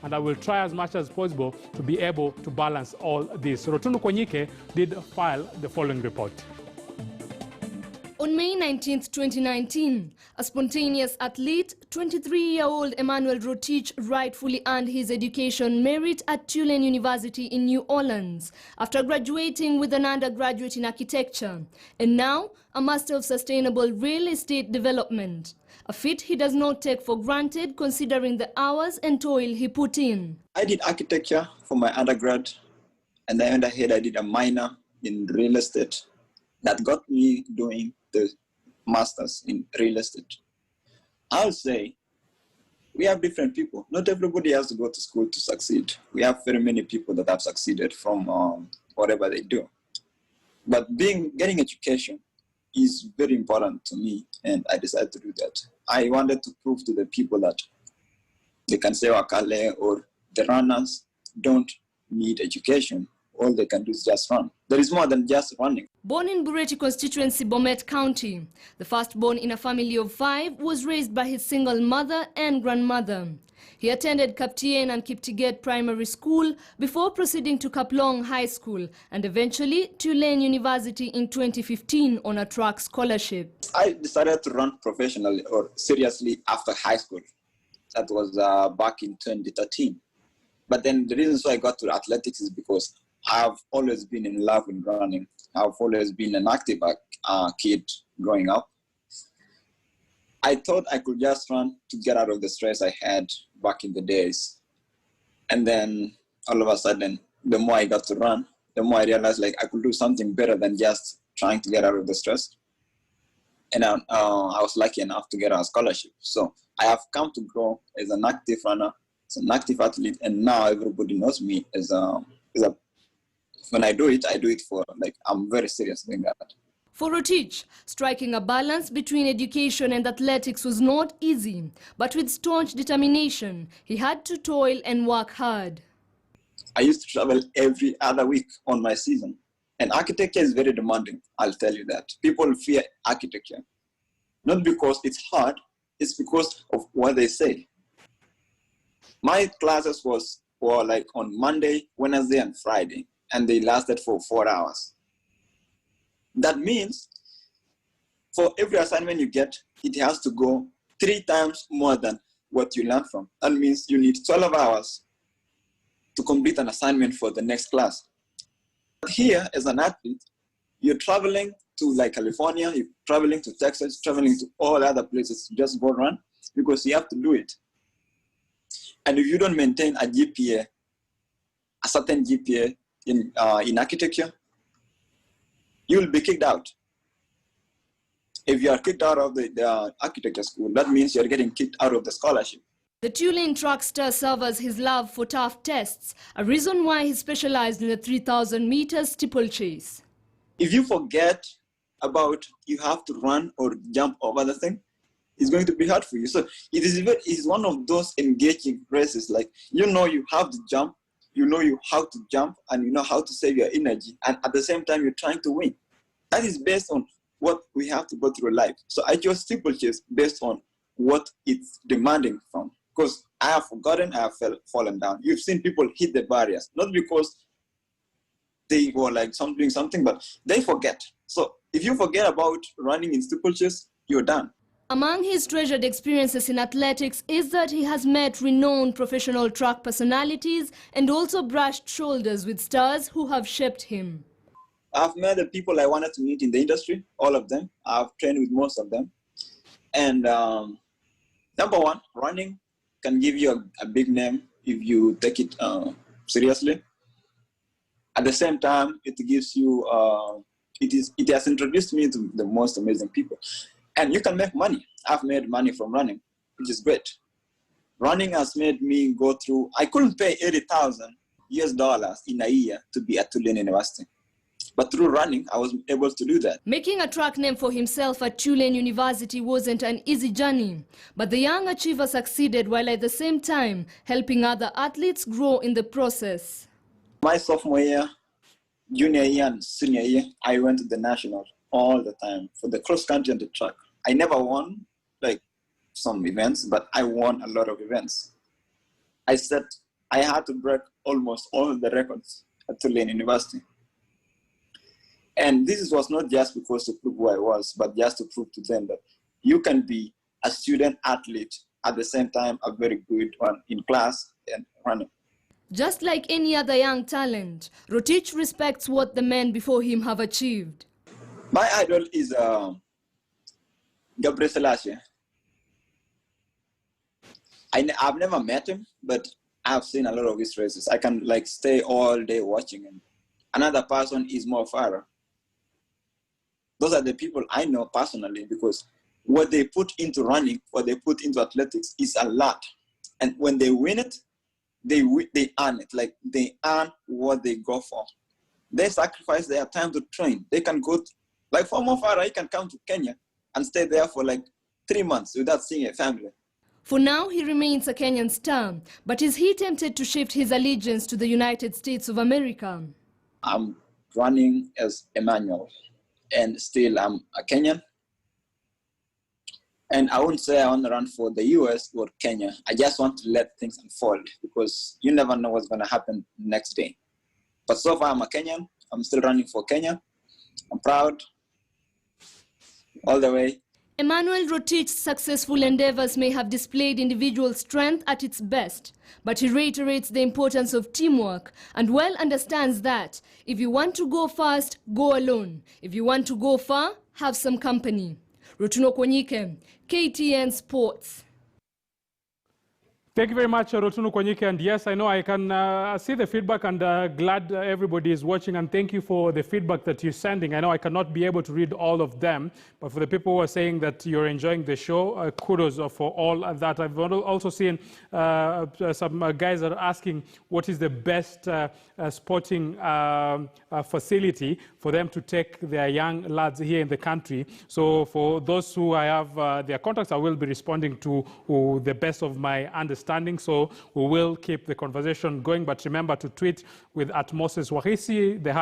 and I will try as much as possible to be able to balance all this. Rotundu Konyike did file the following report. On May 19, 2019, a spontaneous athlete, 23-year-old Emmanuel Rotich rightfully earned his education merit at Tulane University in New Orleans after graduating with an undergraduate in architecture and now a Master of Sustainable Real Estate Development, a feat he does not take for granted considering the hours and toil he put in. I did architecture for my undergrad, and then ahead I did a minor in real estate that got me doing the master's in real estate. I'll say we have different people. Not everybody has to go to school to succeed. We have very many people that have succeeded from whatever they do. But getting education is very important to me, and I decided to do that. I wanted to prove to the people that they can say Wakale or the runners don't need education. All they can do is just run. There is more than just running. Born in Bureti constituency, Bomet County, the firstborn in a family of 5 was raised by his single mother and grandmother. He attended Kaptien and Kiptiget Primary School before proceeding to Kaplong High School and eventually Tulane University in 2015 on a track scholarship. I decided to run professionally or seriously after high school. That was back in 2013. But then the reason why I got to athletics is because I've always been in love with running. I've always been an active kid growing up. I thought I could just run to get out of the stress I had back in the days. And then all of a sudden, the more I got to run, the more I realized like I could do something better than just trying to get out of the stress. And I was lucky enough to get a scholarship. So I have come to grow as an active runner, as an active athlete, and now everybody knows me as a when I do it for, like, I'm very serious doing that. For Rotich, striking a balance between education and athletics was not easy, but with staunch determination, he had to toil and work hard. I used to travel every other week on my season, and architecture is very demanding, I'll tell you that. People fear architecture, not because it's hard, it's because of what they say. My classes were like on Monday, Wednesday, and Friday, and they lasted for 4 hours. That means for every assignment you get, it has to go 3 times more than what you learn from. That means you need 12 hours to complete an assignment for the next class. Here, as an athlete, you're traveling to like California, you're traveling to Texas, traveling to all other places to just go run because you have to do it. And if you don't maintain a GPA, a certain GPA in architecture, you will be kicked out. If you are kicked out of the architecture school, that means you're getting kicked out of the scholarship. The Tulane track star serves his love for tough tests, a reason why he specialized in the 3,000 meters steeplechase. If you forget about you have to run or jump over the thing, it's going to be hard for you. So it is one of those engaging races, like you have to jump, you know how to jump, and you know how to save your energy, and at the same time you're trying to win. That is based on what we have to go through life. So I chose steeplechase based on what it's demanding from. Because I have forgotten, I have fallen down. You've seen people hit the barriers, not because they were like doing something, but they forget. So if you forget about running in steeplechase, you're done. Among his treasured experiences in athletics is that he has met renowned professional track personalities and also brushed shoulders with stars who have shaped him. I've met the people I wanted to meet in the industry, all of them. I've trained with most of them. And number one, running can give you a big name if you take it seriously. At the same time, it gives you, it has introduced me to the most amazing people. And you can make money. I've made money from running, which is great. Running has made me go through, I couldn't pay $80,000 in a year to be at Tulane University. But through running, I was able to do that. Making a track name for himself at Tulane University wasn't an easy journey, but the young achiever succeeded while at the same time helping other athletes grow in the process. My sophomore year, junior year, and senior year, I went to the national all the time for the cross country and the track. I never won like some events, but I won a lot of events. I set I had to break almost all of the records at Tulane University. And this was not just because to prove who I was, but just to prove to them that you can be a student athlete at the same time a very good one in class and running. Just like any other young talent, Rotich respects what the men before him have achieved. My idol is Gabriel Selassie. I've never met him, but I've seen a lot of his races. I can like stay all day watching him. Another person is Mo Farah. Those are the people I know personally, because what they put into running, what they put into athletics is a lot. And when they win it, they earn it. Like they earn what they go for. They sacrifice their time to train. They can go, like for Mo Farah, he can come to Kenya and stay there for like 3 months without seeing a family. For now, he remains a Kenyan star, but is he tempted to shift his allegiance to the United States of America? I'm running as Emmanuel, and still I'm a Kenyan. And I wouldn't say I want to run for the US or Kenya. I just want to let things unfold, because you never know what's going to happen next day. But so far, I'm a Kenyan. I'm still running for Kenya. I'm proud all the way. Emmanuel Rotich's successful endeavors may have displayed individual strength at its best, but he reiterates the importance of teamwork and well understands that if you want to go fast, go alone. If you want to go far, have some company. Rotuno Kwanyike, KTN Sports. Thank you very much, Rotuno Kwanyike. And yes, I know I can see the feedback, and glad everybody is watching. And thank you for the feedback that you're sending. I know I cannot be able to read all of them, but for the people who are saying that you're enjoying the show, kudos for all that. I've also seen some guys are asking what is the best sporting facility for them to take their young lads here in the country. So for those who I have their contacts, I will be responding to the best of my understanding. So we will keep the conversation going, but remember to tweet with @MosesWahisi, the